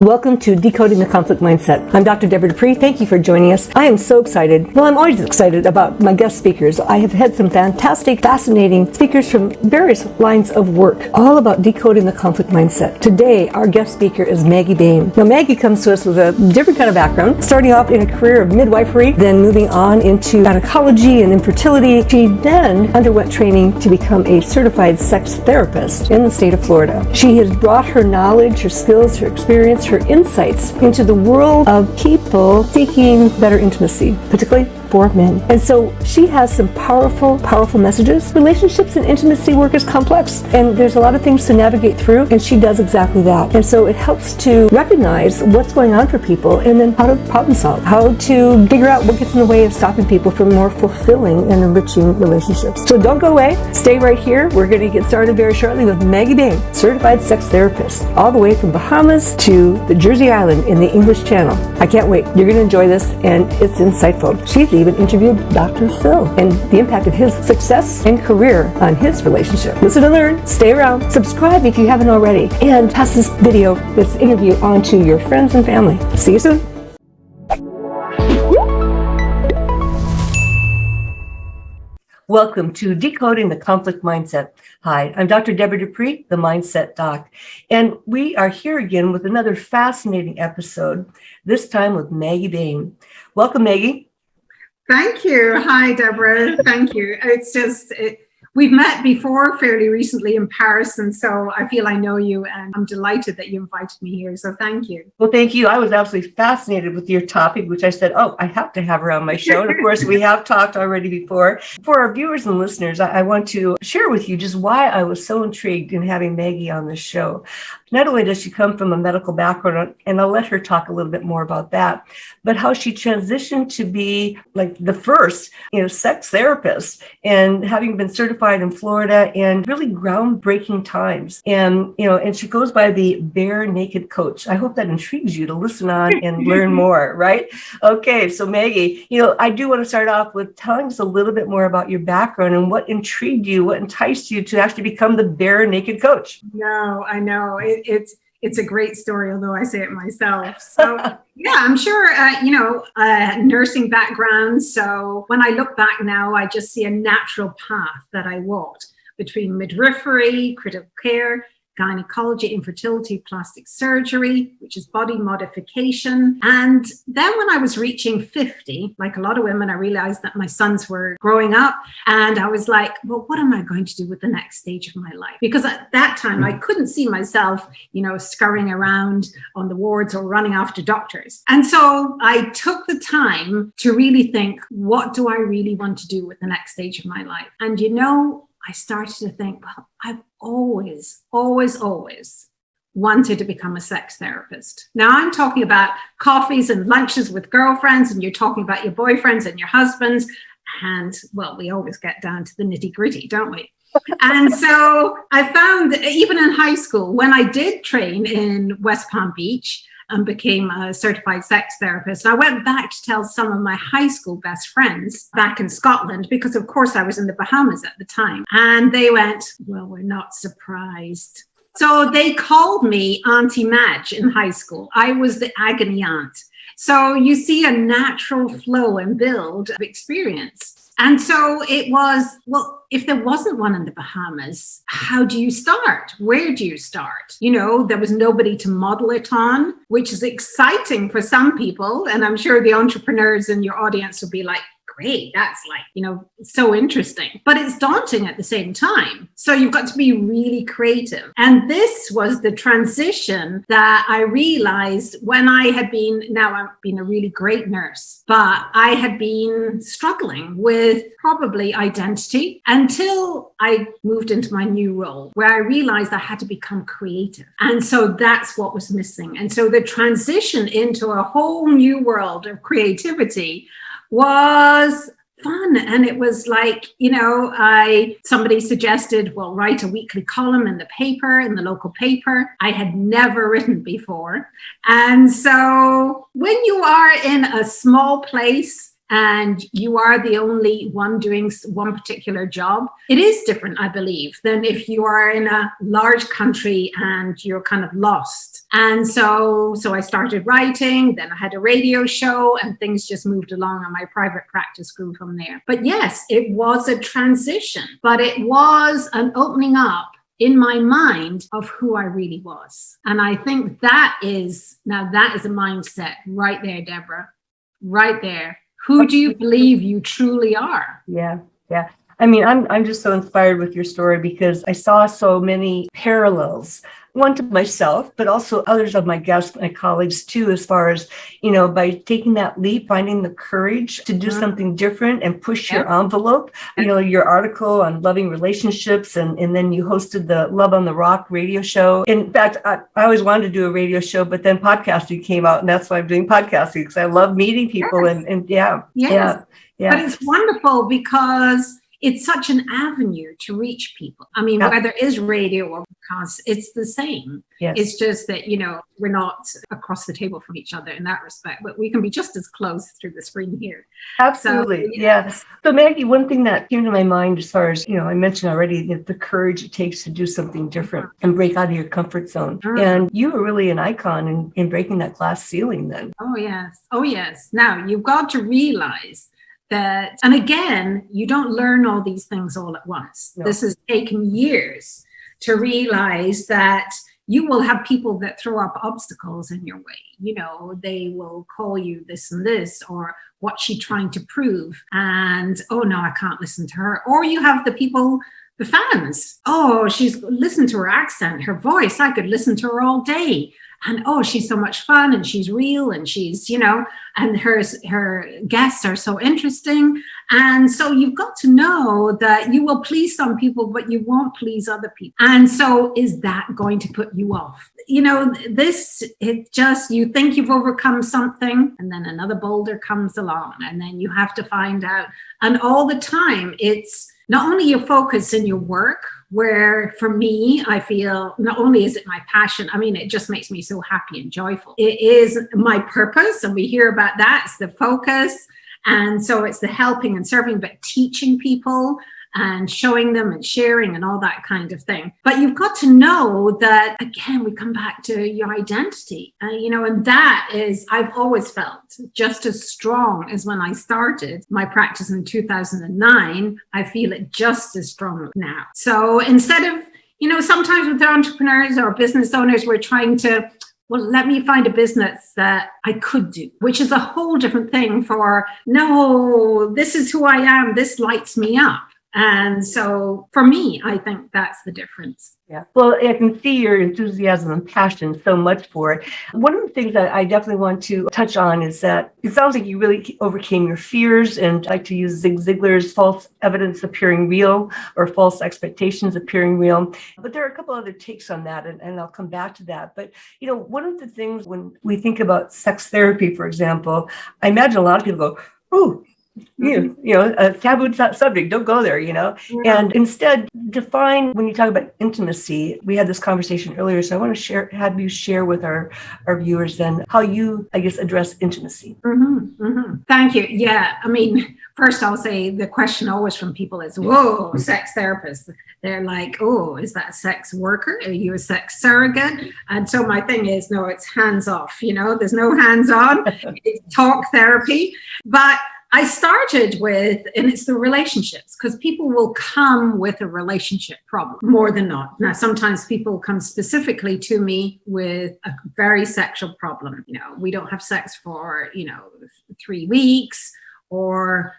Welcome to Decoding the Conflict Mindset. I'm Dr. Deborah Dupree. Thank you for joining us. I am so excited. Well, I'm always excited about my guest speakers. I have had some fantastic, fascinating speakers from various lines of work, all about decoding the conflict mindset. Today, our guest speaker is Maggie Bain. Now, Maggie comes to us with a different kind of background, starting off in a career of midwifery, then moving on into gynecology and infertility. She then underwent training to become a certified sex therapist in the state of Florida. She has brought her knowledge, her skills, her experience, her insights into the world of people seeking better intimacy, particularly for men. And so she has some powerful messages. Relationships and intimacy work is complex, and there's a lot of things to navigate through, and she does exactly that. And so it helps to recognize what's going on for people and then how to problem solve, how to figure out what gets in the way of stopping people from more fulfilling and enriching relationships. So don't go away. Stay right here. We're going to get started very shortly with Maggie Bain, certified sex therapist, all the way from Bahamas to the Jersey Island in the English Channel. I can't wait. You're going to enjoy this, and it's insightful. She's even interviewed Dr. Phil and the impact of his success and career on his relationship. Listen to learn, stay around, subscribe if you haven't already, and pass this video, this interview, on to your friends and family. See you soon. Welcome to Decoding the Conflict Mindset. Hi, I'm Dr. Deborah Dupree, the Mindset Doc, and we are here again with another fascinating episode, this time with Maggie Bain. Welcome, Maggie. Thank you. Hi, Deborah. Thank you. It's just, we've met before fairly recently in Paris, and so I feel I know you, and I'm delighted that you invited me here. So thank you. Well, thank you. I was absolutely fascinated with your topic, which I said, I have to have her on my show. And of course, we have talked already before. For our viewers and listeners, I want to share with you just why I was so intrigued in having Maggie on this show. Not only does she come from a medical background, and I'll let her talk a little bit more about that, but how she transitioned to be like the first, sex therapist, and having been certified in Florida, and really groundbreaking times. And, and she goes by the Bare Naked Coach. I hope that intrigues you to listen on and learn more, right? Okay, so Maggie, I do want to start off with telling us a little bit more about your background and what intrigued you, what enticed you to actually become the Bare Naked Coach. No, I know. It's a great story, although I say it myself. So yeah, I'm sure, nursing background. So when I look back now, I just see a natural path that I walked between midwifery, critical care, gynecology, infertility, plastic surgery, which is body modification. And then when I was reaching 50, like a lot of women, I realized that my sons were growing up, and I was like, well, what am I going to do with the next stage of my life? Because at that time, I couldn't see myself, scurrying around on the wards or running after doctors. And so I took the time to really think, what do I really want to do with the next stage of my life? And I started to think, well, I've always wanted to become a sex therapist. Now I'm talking about coffees and lunches with girlfriends, and you're talking about your boyfriends and your husbands. And well, we always get down to the nitty gritty, don't we? And so I found, even in high school, when I did train in West Palm Beach and became a certified sex therapist, I went back to tell some of my high school best friends back in Scotland, because of course I was in the Bahamas at the time. And they went, well, we're not surprised. So they called me Auntie Madge in high school. I was the agony aunt. So you see a natural flow and build of experience. And so it was, well, if there wasn't one in the Bahamas, how do you start? Where do you start? There was nobody to model it on, which is exciting for some people. And I'm sure the entrepreneurs in your audience will be like, great, that's so interesting. But it's daunting at the same time. So you've got to be really creative. And this was the transition that I realized when I've been a really great nurse, but I had been struggling with probably identity until I moved into my new role, where I realized I had to become creative. And so that's what was missing. And so the transition into a whole new world of creativity was fun. And it was like, somebody suggested, well, write a weekly column in the local paper. I had never written before. And so when you are in a small place and you are the only one doing one particular job, it is different, I believe, than if you are in a large country and you're kind of lost. And so I started writing, then I had a radio show, and things just moved along, and my private practice grew from there. But yes, it was a transition, but it was an opening up in my mind of who I really was. And I think that is a mindset right there, Deborah, right there. Who do you believe you truly are? Yeah. I mean, I'm just so inspired with your story because I saw so many parallels, one to myself, but also others of my guests, my colleagues too, as far as, by taking that leap, finding the courage to do something different and push your envelope. Your article on loving relationships, and then you hosted the Love on the Rock radio show. In fact, I always wanted to do a radio show, but then podcasting came out, and that's why I'm doing podcasting, because I love meeting people. Yes. But it's wonderful because it's such an avenue to reach people. I mean, whether it is radio or podcast, it's the same. Yes. It's just that, we're not across the table from each other in that respect, but we can be just as close through the screen here. Absolutely. So, yes. So Maggie, one thing that came to my mind as far as, I mentioned already, the courage it takes to do something different and break out of your comfort zone. And you were really an icon in breaking that glass ceiling then. Oh, yes. Now, you've got to realize that, and again, you don't learn all these things all at once. No. This has taken years to realize that you will have people that throw up obstacles in your way. They will call you this and this, or what's she trying to prove? And, oh no, I can't listen to her. Or you have the people, the fans. Oh, listen to her accent, her voice. I could listen to her all day. And oh, she's so much fun, and she's real, and she's, and her guests are so interesting. And so you've got to know that you will please some people, but you won't please other people. And so is that going to put you off? You think you've overcome something, and then another boulder comes along, and then you have to find out. And all the time, it's not only your focus in your work, where for me, I feel not only is it my passion, I mean, it just makes me so happy and joyful. It is my purpose, and we hear about that. It's the focus. And so it's the helping and serving, but teaching people and showing them and sharing and all that kind of thing. But you've got to know that, again, we come back to your identity, and that is, I've always felt just as strong as when I started my practice in 2009. I feel it just as strong now. So instead of, sometimes with entrepreneurs or business owners, we're trying to, well, let me find a business that I could do, which is a whole different thing no, this is who I am. This lights me up. And so for me, I think that's the difference. Yeah. Well, I can see your enthusiasm and passion so much for it. One of the things that I definitely want to touch on is that it sounds like you really overcame your fears, and I like to use Zig Ziglar's false evidence appearing real, or false expectations appearing real. But there are a couple other takes on that, and I'll come back to that. But, one of the things when we think about sex therapy, for example, I imagine a lot of people go, "Ooh, a taboo subject, don't go there, and instead define, when you talk about intimacy, we had this conversation earlier, so I want to have you share with our viewers then how you, I guess, address intimacy. Thank you. Yeah, I mean, first I'll say the question always from people is, whoa, sex therapist. They're like, oh, is that a sex worker? Are you a sex surrogate? And so my thing is, no, it's hands off, there's no hands on, it's talk therapy. But I started with, and it's the relationships, because people will come with a relationship problem more than not. Now, sometimes people come specifically to me with a very sexual problem. We don't have sex for, 3 weeks, or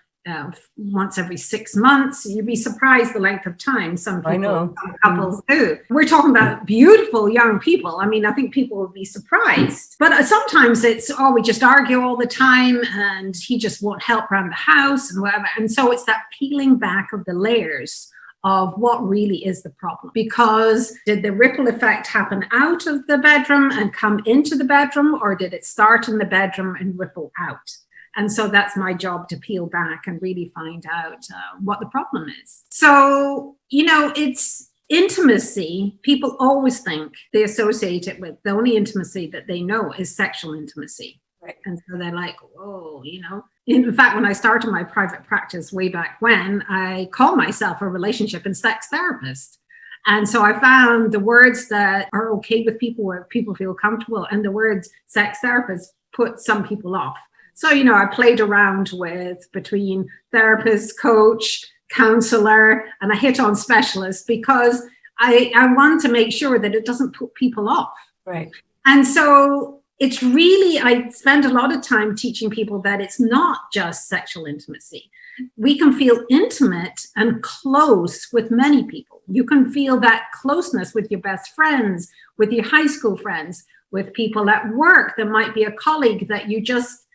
once every 6 months. You'd be surprised the length of time some couples do. We're talking about beautiful young people. I mean, I think people would be surprised. But sometimes it's, we just argue all the time, and he just won't help around the house and whatever. And so it's that peeling back of the layers of what really is the problem. Because did the ripple effect happen out of the bedroom and come into the bedroom, or did it start in the bedroom and ripple out? And so that's my job, to peel back and really find out what the problem is. So, it's intimacy. People always think they associate it with, the only intimacy that they know is sexual intimacy. Right. And so they're like, whoa, In fact, when I started my private practice way back when, I called myself a relationship and sex therapist. And so I found the words that are okay with people, where people feel comfortable, and the words sex therapist put some people off. So, I played around with between therapist, coach, counselor, and I hit on specialist because I want to make sure that it doesn't put people off. Right. And so it's really, I spend a lot of time teaching people that it's not just sexual intimacy. We can feel intimate and close with many people. You can feel that closeness with your best friends, with your high school friends, with people at work. There might be a colleague that you just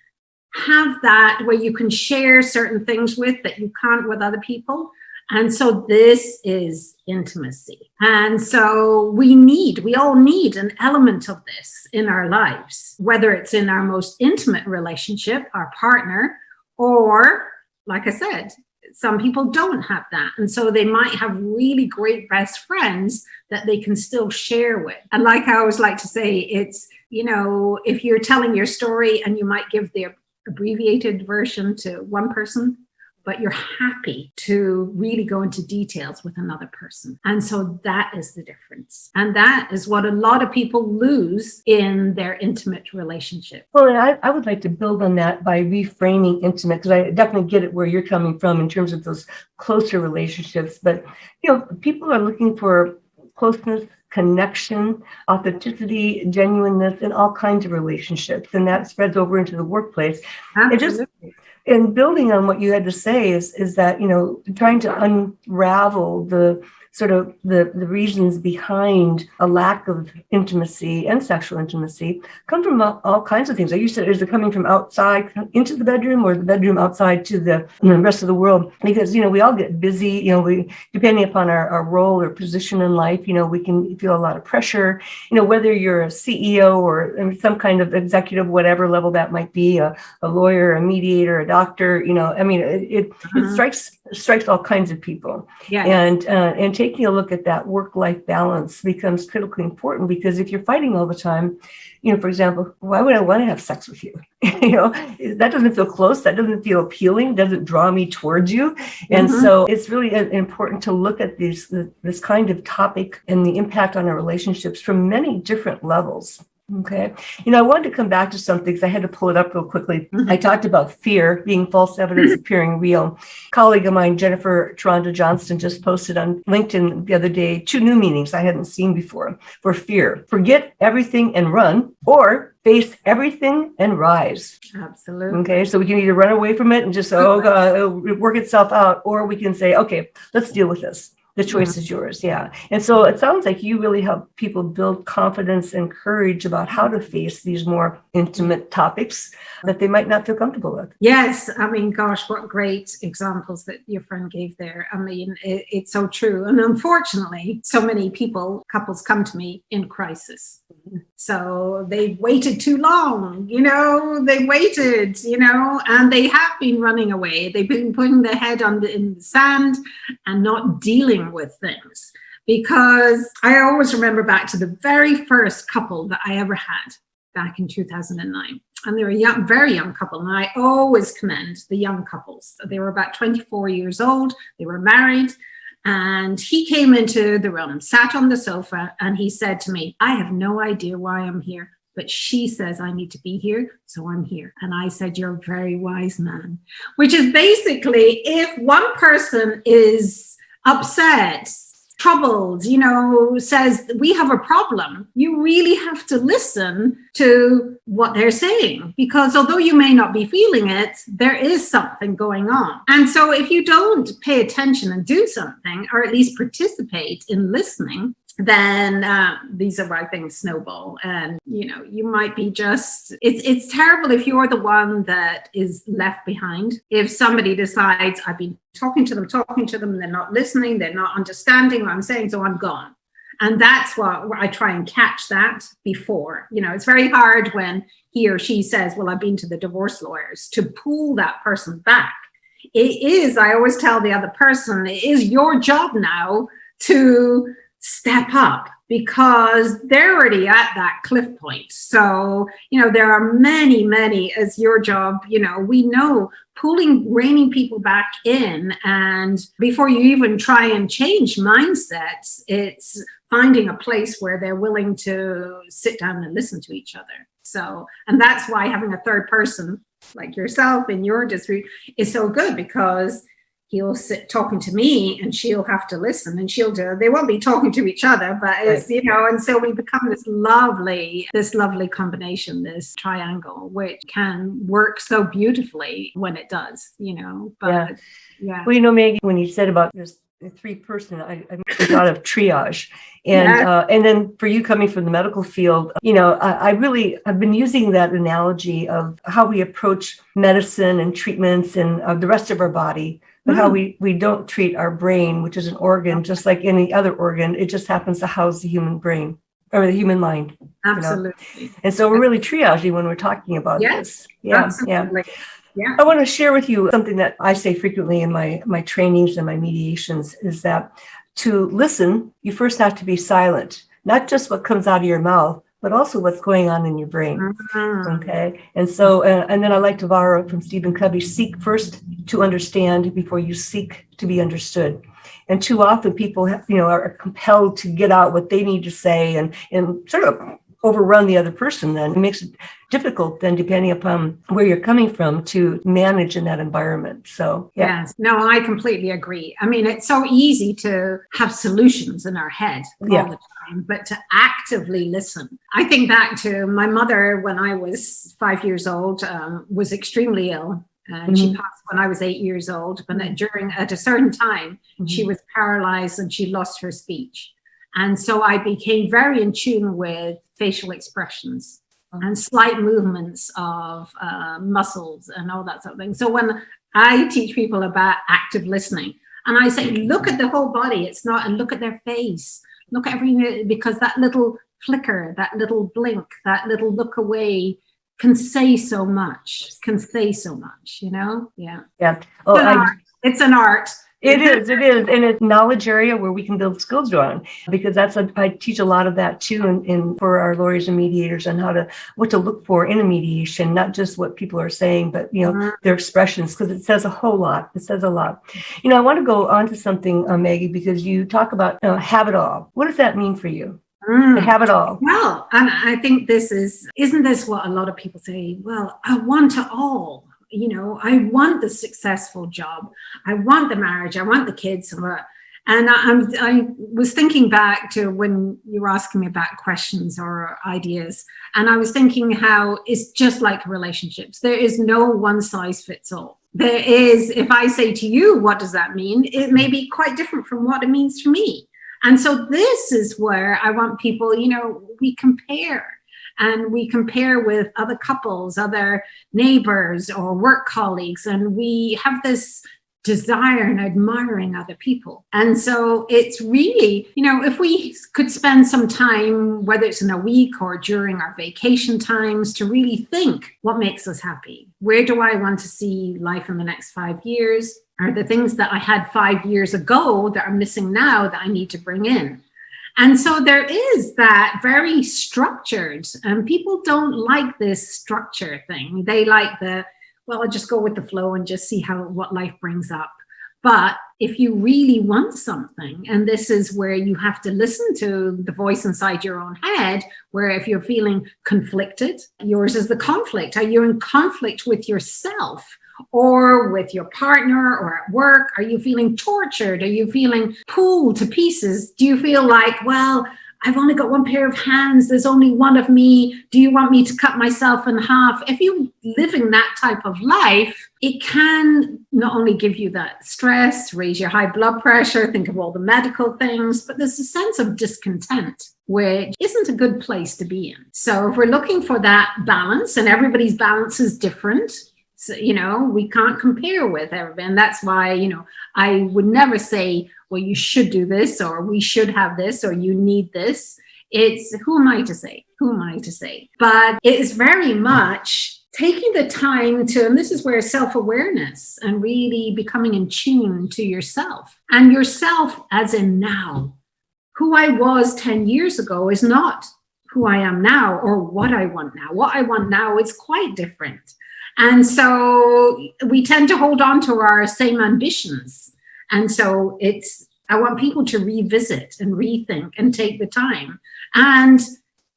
have that where you can share certain things with that you can't with other people. And so this is intimacy. And so we all need an element of this in our lives, whether it's in our most intimate relationship, our partner, or like I said, some people don't have that. And so they might have really great best friends that they can still share with. And like I always like to say, it's, if you're telling your story and you might give the abbreviated version to one person, but you're happy to really go into details with another person. And so that is the difference. And that is what a lot of people lose in their intimate relationship. Well, and I would like to build on that by reframing intimate, because I definitely get it where you're coming from in terms of those closer relationships. But, people are looking for closeness, connection, authenticity, genuineness in all kinds of relationships. And that spreads over into the workplace. And building on what you had to say is that, trying to unravel the sort of the reasons behind a lack of intimacy and sexual intimacy come from all kinds of things. Like you said, is it coming from outside into the bedroom or the bedroom outside to the rest of the world? Because, we all get busy, we, depending upon our role or position in life, we can feel a lot of pressure, whether you're a CEO or some kind of executive, whatever level that might be, a lawyer, a mediator, a doctor, it strikes all kinds of people. Yeah. And taking a look at that work-life balance becomes critically important, because if you're fighting all the time, for example, why would I want to have sex with you? That doesn't feel close. That doesn't feel appealing. Doesn't draw me towards you. And so it's really important to look at this kind of topic and the impact on our relationships from many different levels. Okay. I wanted to come back to something because I had to pull it up real quickly. I talked about fear being false evidence appearing real. A colleague of mine, Jennifer Toronto Johnston, just posted on LinkedIn the other day 2 new meanings I hadn't seen before for fear. Forget everything and run, or face everything and rise. Absolutely. Okay. So we can either run away from it and just, oh God, it'll work itself out, or we can say, okay, let's deal with this. The choice is yours. Yeah. And so it sounds like you really help people build confidence and courage about how to face these more intimate topics that they might not feel comfortable with. Yes. Gosh, what great examples that your friend gave there. It's so true. And unfortunately, so many couples come to me in crisis. So they waited too long, they waited, and they have been running away. They've been putting their head in the sand and not dealing with things. Because I always remember back to the very first couple that I ever had back in 2009. And they were a very young couple. And I always commend the young couples. They were about 24 years old. They were married. And he came into the room, sat on the sofa, and he said to me, I have no idea why I'm here, but she says I need to be here, so I'm here. And I said, you're a very wise man, which is basically, if one person is upset, troubled, says we have a problem, you really have to listen to what they're saying, because although you may not be feeling it, there is something going on. And so if you don't pay attention and do something, or at least participate in listening, then these are why things snowball. And, you might be it's terrible if you're the one that is left behind. If somebody decides, I've been talking to them, and they're not listening, they're not understanding what I'm saying, so I'm gone. And that's what I try and catch that before. It's very hard when he or she says, well, I've been to the divorce lawyers, to pull that person back. It is, I always tell the other person, it is your job now to step up because they're already at that cliff point. So, there are many, as your job, we know reining people back in. And before you even try and change mindsets, it's finding a place where they're willing to sit down and listen to each other. So, and that's why having a third person like yourself in your district is so good, because he'll sit talking to me and she'll have to listen, and they won't be talking to each other, but it's, and so we become this lovely combination, this triangle, which can work so beautifully when it does, but Well, Maggie, when you said about this 3-person, I thought of triage. And then for you coming from the medical field, I've been using that analogy of how we approach medicine and treatments and the rest of our body, but how we don't treat our brain, which is an organ, just like any other organ. It just happens to house the human brain or the human mind. Absolutely. And so we're really triaging when we're talking about this. Absolutely. Yeah. I want to share with you something that I say frequently in my trainings and my mediations, is that to listen, you first have to be silent, not just what comes out of your mouth, but also what's going on in your brain. Okay. And so, and then I like to borrow from Stephen Covey, seek first to understand before you seek to be understood. And too often people are compelled to get out what they need to say and sort of overrun the other person. Then it makes it difficult then, depending upon where you're coming from, to manage in that environment. So yes, no, I completely agree. I mean, it's so easy to have solutions in our head all the time, but to actively listen. I think back to my mother when I was 5 years old, was extremely ill. And she passed when I was 8 years old. But at a certain time, she was paralyzed and she lost her speech. And so I became very in tune with facial expressions and slight movements of muscles and all that sort of thing. So when I teach people about active listening, and I say, look at the whole body, and look at their face, look at everything, because that little flicker, that little blink, that little look away can say so much, Yeah. Oh, it's an art. It is. And it's a knowledge area where we can build skills on, because I teach a lot of that too, for our lawyers and mediators, on what to look for in a mediation, not just what people are saying, but, their expressions, because it says a whole lot. It says a lot. I want to go on to something, Maggie, because you talk about have it all. What does that mean for you? To have it all. Well, and I think isn't this what a lot of people say? Well, I want it all. I want the successful job. I want the marriage. I want the kids. And I was thinking back to when you were asking me about questions or ideas. And I was thinking how it's just like relationships. There is no one size fits all. There is, if I say to you, what does that mean? It may be quite different from what it means to me. And so this is where I want people, we compare. And we compare with other couples, other neighbors or work colleagues, and we have this desire and admiring other people. And so it's really, if we could spend some time, whether it's in a week or during our vacation times, to really think what makes us happy. Where do I want to see life in the next 5 years? Are the things that I had 5 years ago that are missing now that I need to bring in? And so there is that very structured, and people don't like this structure thing. They like I'll just go with the flow and just see what life brings up. But if you really want something, and this is where you have to listen to the voice inside your own head, where if you're feeling conflicted, yours is the conflict. Are you in conflict with yourself? Or with your partner or at work? Are you feeling tortured? Are you feeling pulled to pieces? Do you feel like, well, I've only got one pair of hands. There's only one of me. Do you want me to cut myself in half? If you live in that type of life, it can not only give you that stress, raise your high blood pressure, think of all the medical things, but there's a sense of discontent, which isn't a good place to be in. So if we're looking for that balance, and everybody's balance is different, so, we can't compare with everybody. And that's why, I would never say, well, you should do this, or we should have this, or you need this. It's who am I to say? But it is very much taking the time to, and this is where self-awareness and really becoming in tune to yourself, and yourself as in now. who I was 10 years ago is not who I am now or what I want now. What I want now is quite different. And so we tend to hold on to our same ambitions. And so I want people to revisit and rethink and take the time and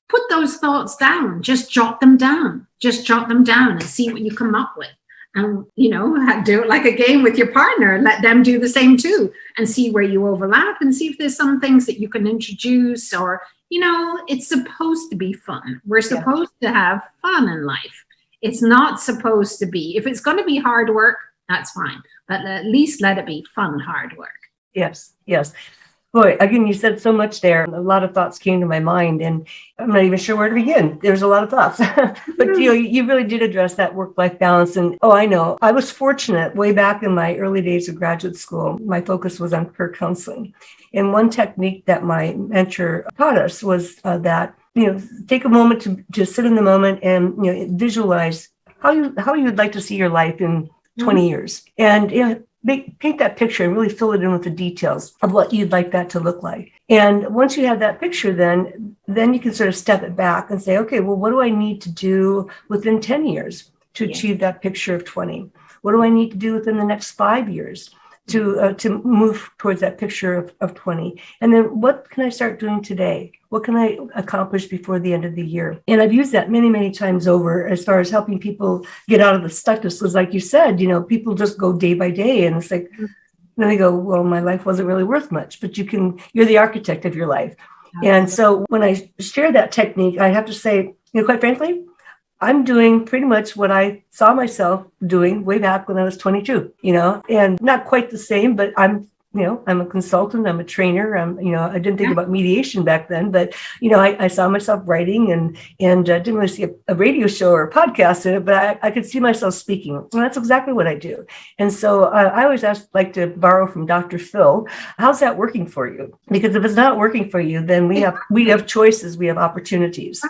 put those thoughts down. Just jot them down. Just jot them down and see what you come up with. And, do it like a game with your partner. Let them do the same too and see where you overlap and see if there's some things that you can introduce or, it's supposed to be fun. We're supposed to have fun in life. It's not supposed to be. If it's going to be hard work, that's fine. But at least let it be fun, hard work. Yes. Boy, again, you said so much there. A lot of thoughts came to my mind, and I'm not even sure where to begin. There's a lot of thoughts. But, you really did address that work-life balance. And, I know. I was fortunate way back in my early days of graduate school. My focus was on peer counseling. And one technique that my mentor taught us was that, take a moment to sit in the moment and, visualize how you would like to see your life in 20 years. And, paint that picture and really fill it in with the details of what you'd like that to look like. And once you have that picture, then you can sort of step it back and say, okay, well, what do I need to do within 10 years to achieve that picture of 20? What do I need to do within the next 5 years to move towards that picture of 20? And then what can I start doing today? What can I accomplish before the end of the year? And I've used that many, many times over as far as helping people get out of the stuckness. Because like you said, people just go day by day and it's like, they go, well, my life wasn't really worth much, but you're the architect of your life. Absolutely. And so when I share that technique, I have to say, quite frankly, I'm doing pretty much what I saw myself doing way back when I was 22, and not quite the same, but I'm a consultant, I'm a trainer. I didn't think about mediation back then, but, I saw myself writing and didn't really see a radio show or a podcast in it, but I could see myself speaking. And that's exactly what I do. And so I always like to borrow from Dr. Phil, how's that working for you? Because if it's not working for you, then we have choices, we have opportunities.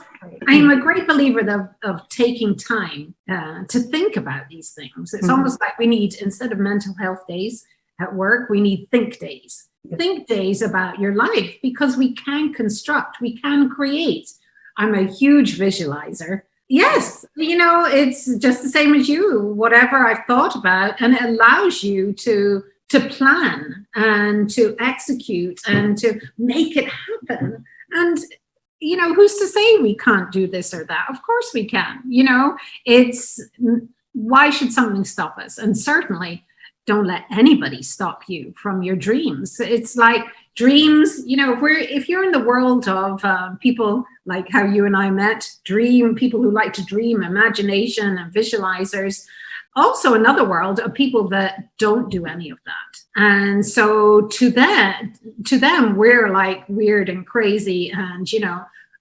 I am a great believer of taking time to think about these things. It's almost like we need, instead of mental health days at work, we need think days. Think days about your life, because we can construct, we can create. I'm a huge visualizer. Yes, it's just the same as you, whatever I've thought about, and it allows you to plan and to execute and to make it happen. And who's to say we can't do this or that? Of course we can. Why should something stop us? And certainly don't let anybody stop you from your dreams. It's like dreams, if you're in the world of people like how you and I met, people who like to dream, imagination and visualizers, also another world of people that don't do any of that. And so to them, we're like weird and crazy. And,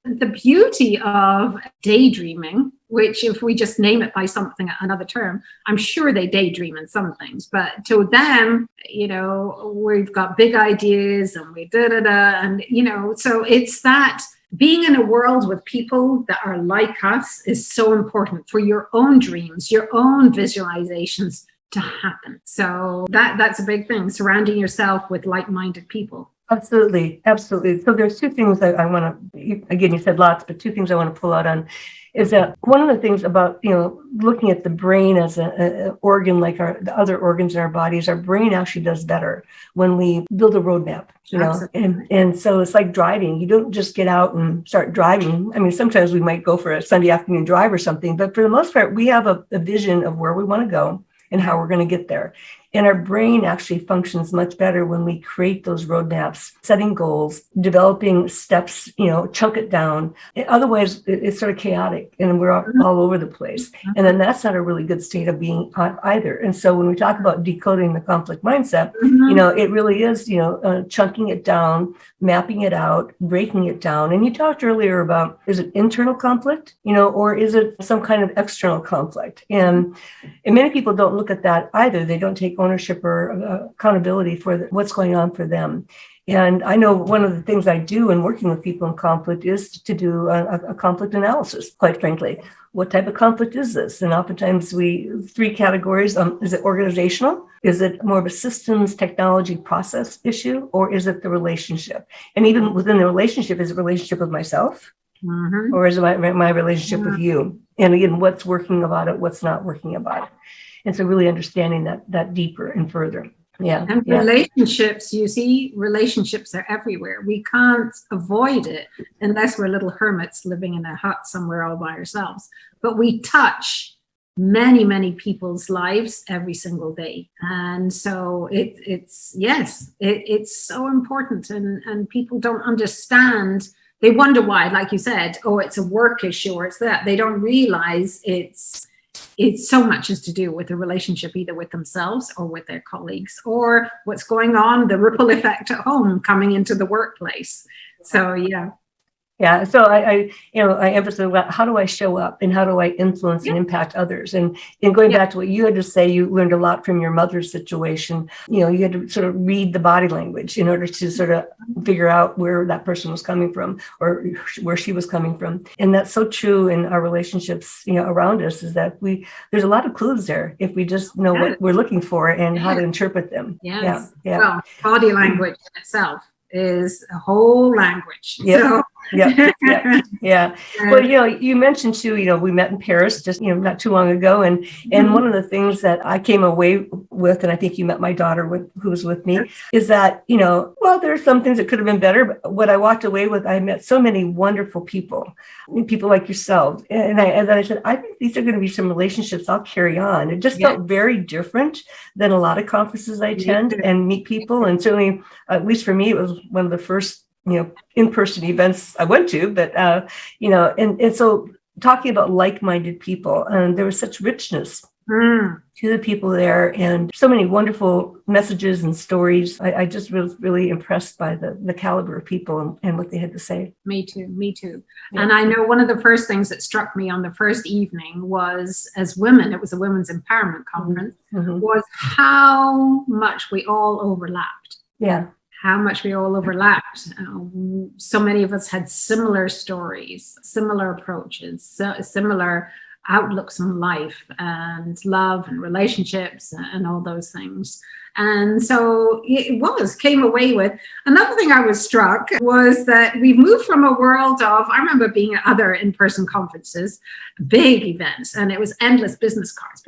the beauty of daydreaming, which if we just name it by something, another term, I'm sure they daydream in some things, but to them, we've got big ideas and we and, so it's that being in a world with people that are like us is so important for your own dreams, your own visualizations to happen. So that's a big thing, surrounding yourself with like-minded people. Absolutely. So there's two things that I want to, again, you said lots, but two things I want to pull out on is that one of the things about, looking at the brain as an organ, like the other organs in our bodies, our brain actually does better when we build a roadmap, and so it's like driving. You don't just get out and start driving. I mean, sometimes we might go for a Sunday afternoon drive or something, but for the most part, we have a vision of where we want to go and how we're going to get there. And our brain actually functions much better when we create those roadmaps, setting goals, developing steps, chunk it down. Otherwise, it's sort of chaotic and we're all over the place. And then that's not a really good state of being either. And so when we talk about decoding the conflict mindset, it really is, chunking it down, mapping it out, breaking it down. And you talked earlier about, is it internal conflict, or is it some kind of external conflict? And many people don't look at that either. They don't take ownership or accountability for what's going on for them. And I know one of the things I do in working with people in conflict is to do a conflict analysis, quite frankly. What type of conflict is this? And oftentimes three categories. Is it organizational? Is it more of a systems, technology, process issue? Or is it the relationship? And even within the relationship, is it relationship with myself? Mm-hmm. Or is it my relationship with you? And again, what's working about it? What's not working about it? And so really understanding that deeper and further. Yeah. And relationships, you see, relationships are everywhere. We can't avoid it unless we're little hermits living in a hut somewhere all by ourselves. But we touch many, many people's lives every single day. And so it's so important. And people don't understand. They wonder why, like you said, oh, it's a work issue or it's that. They don't realize it's so much is to do with the relationship, either with themselves or with their colleagues, or what's going on, the ripple effect at home coming into the workplace. So, yeah. Yeah. So I emphasize about how do I show up and how do I influence and impact others? And going back to what you had to say, you learned a lot from your mother's situation. You had to sort of read the body language in order to sort of figure out where that person was coming from or where she was coming from. And that's so true in our relationships, around us, is that there's a lot of clues there if we just know what we're looking for and how to interpret them. Yes. Yeah. Well, body language in itself is a whole language. Yep. So. Yeah. Well, you mentioned too, we met in Paris just, not too long ago. And one of the things that I came away with, and I think you met my daughter who was with me, is that, well, there are some things that could have been better, but what I walked away with, I met so many wonderful people like yourself. And then I said, I think these are going to be some relationships I'll carry on. It just felt very different than a lot of conferences I attend and meet people. And certainly, at least for me, it was one of the first in-person events I went to, but, and so talking about like-minded people, and there was such richness to the people there and so many wonderful messages and stories. I just was really impressed by the caliber of people and what they had to say. Me too. Yeah. And I know one of the first things that struck me on the first evening was, as women, it was a women's empowerment conference, was how much we all overlapped. Yeah. How much we all overlapped. So many of us had similar stories, similar approaches, similar outlooks on life and love and relationships and all those things. And so came away with. Another thing I was struck was that we moved from a world of, I remember being at other in-person conferences, big events, and it was endless business cards.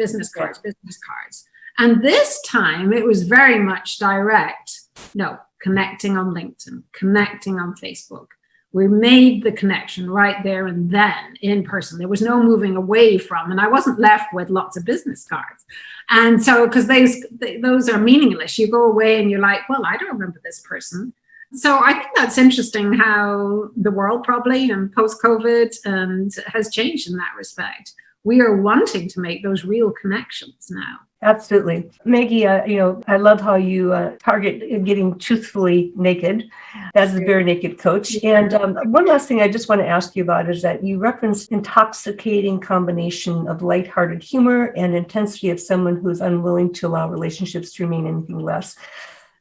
And this time it was very much direct. No, connecting on LinkedIn, connecting on Facebook. We made the connection right there and then in person. There was no moving away from, and I wasn't left with lots of business cards. And so, because those are meaningless, you go away and you're like, well, I don't remember this person. So I think that's interesting how the world probably and post-COVID has changed in that respect. We are wanting to make those real connections now. Absolutely. Maggie, I love how you target getting truthfully naked as the Bare Naked coach. And one last thing I just want to ask you about is that you referenced intoxicating combination of lighthearted humor and intensity of someone who's unwilling to allow relationships to remain anything less.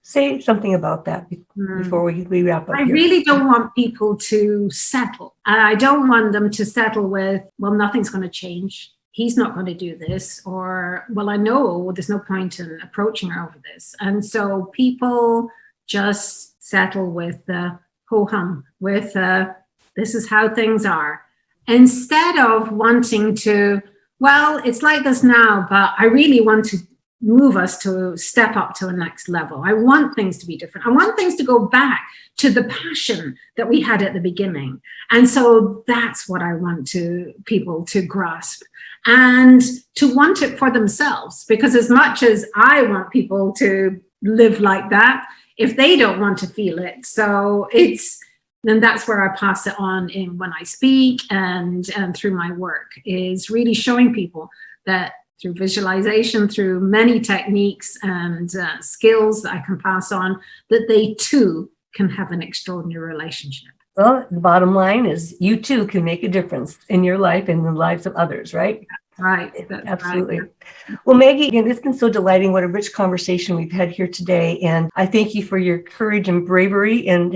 Say something about that before we wrap up. I really don't want people to settle. And I don't want them to settle with, well, nothing's going to change. He's not going to do this, or, well, I know there's no point in approaching her over this. And so people just settle with the ho-hum, with this is how things are, instead of wanting to, well, it's like this now, but I really want to move us to step up to a next level. I want things to be different. I want things to go back to the passion that we had at the beginning. And so that's what I want people to grasp and to want it for themselves. Because as much as I want people to live like that, if they don't want to feel it, then that's where I pass it on in when I speak and through my work, is really showing people that through visualization, through many techniques and skills that I can pass on, that they too can have an extraordinary relationship. Well, the bottom line is you too can make a difference in your life and the lives of others, right? Right. That's Absolutely. right. Well, Maggie, again, it's been so delighting. What a rich conversation we've had here today. And I thank you for your courage and bravery in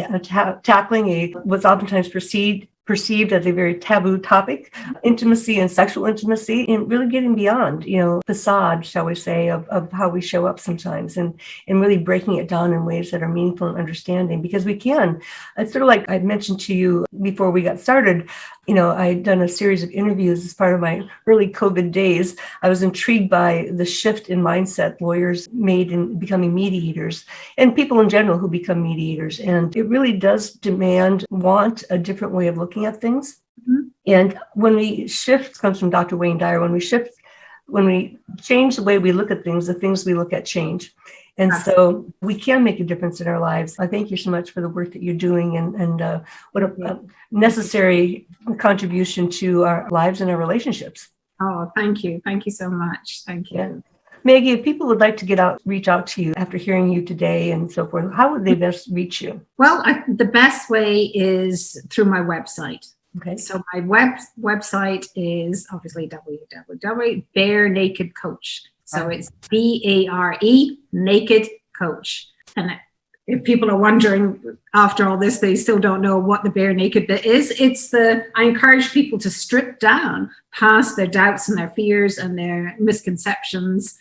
tackling what's oftentimes perceived as a very taboo topic, intimacy and sexual intimacy, and really getting beyond, facade, shall we say, of how we show up sometimes, and really breaking it down in ways that are meaningful and understanding, because we can. It's sort of like I mentioned to you before we got started, I'd done a series of interviews as part of my early COVID days. I was intrigued by the shift in mindset lawyers made in becoming mediators, and people in general who become mediators. And it really does want a different way of looking at things. Mm-hmm. And when we shift, comes from Dr. Wayne Dyer, when we change the way we look at things, the things we look at change. And so we can make a difference in our lives. I thank you so much for the work that you're doing, and what a necessary contribution to our lives and our relationships. Oh, thank you. Thank you so much. Thank you. Yeah. Maggie, if people would like to reach out to you after hearing you today and so forth, how would they best reach you? Well, the best way is through my website. Okay. So my website is obviously www.Bare Naked Coach. So it's BARE Naked Coach. And if people are wondering after all this, they still don't know what the bare naked bit is. I encourage people to strip down past their doubts and their fears and their misconceptions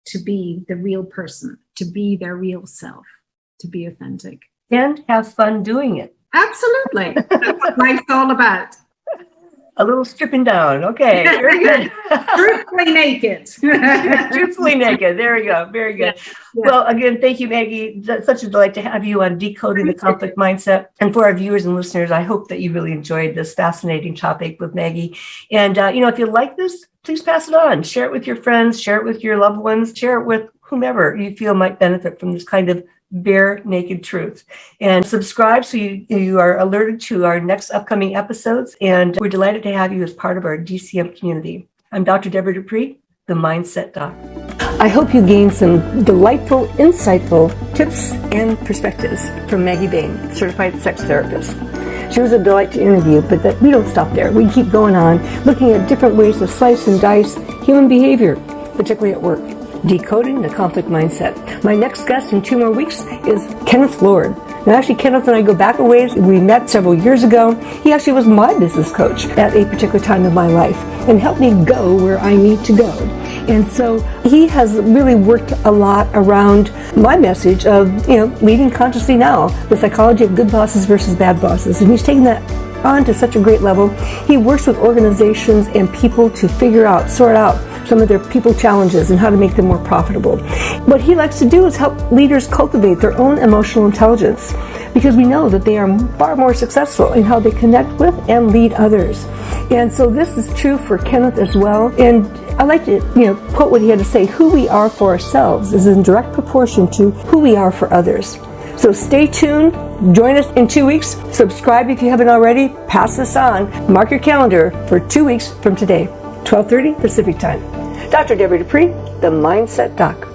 to be the real person, to be their real self, to be authentic. And have fun doing it. Absolutely. That's what life's all about. A little stripping down. Okay, very good. Truthfully naked. Truthfully naked. There we go. Very good. Yeah. Well, again, thank you, Maggie. It's such a delight to have you on Decoding the Conflict Mindset. And for our viewers and listeners, I hope that you really enjoyed this fascinating topic with Maggie. And, if you like this, please pass it on. Share it with your friends. Share it with your loved ones. Share it with whomever you feel might benefit from this kind of bare naked truth. And subscribe so you are alerted to our next upcoming episodes. And we're delighted to have you as part of our DCM community. I'm Dr. Deborah Dupree, the Mindset Doc. I hope you gained some delightful, insightful tips and perspectives from Maggie Bain, certified sex therapist. She was a delight to interview, but we don't stop there. We keep going on, looking at different ways to slice and dice human behavior, particularly at work. Decoding the Conflict Mindset. My next guest in 2 more weeks is Kenneth Lord. Now, actually, Kenneth and I go back a ways. We met several years ago. He actually was my business coach at a particular time of my life and helped me go where I need to go. And so he has really worked a lot around my message of, leading consciously now, the psychology of good bosses versus bad bosses. And he's taken that on to such a great level. He works with organizations and people to sort out some of their people challenges and how to make them more profitable. What he likes to do is help leaders cultivate their own emotional intelligence, because we know that they are far more successful in how they connect with and lead others. And so this is true for Kenneth as well. And I like to, quote what he had to say: who we are for ourselves is in direct proportion to who we are for others. So stay tuned. Join us in 2 weeks. Subscribe if you haven't already. Pass this on. Mark your calendar for 2 weeks from today, 12:30 Pacific Time. Dr. Deborah Dupree, the Mindset Doc.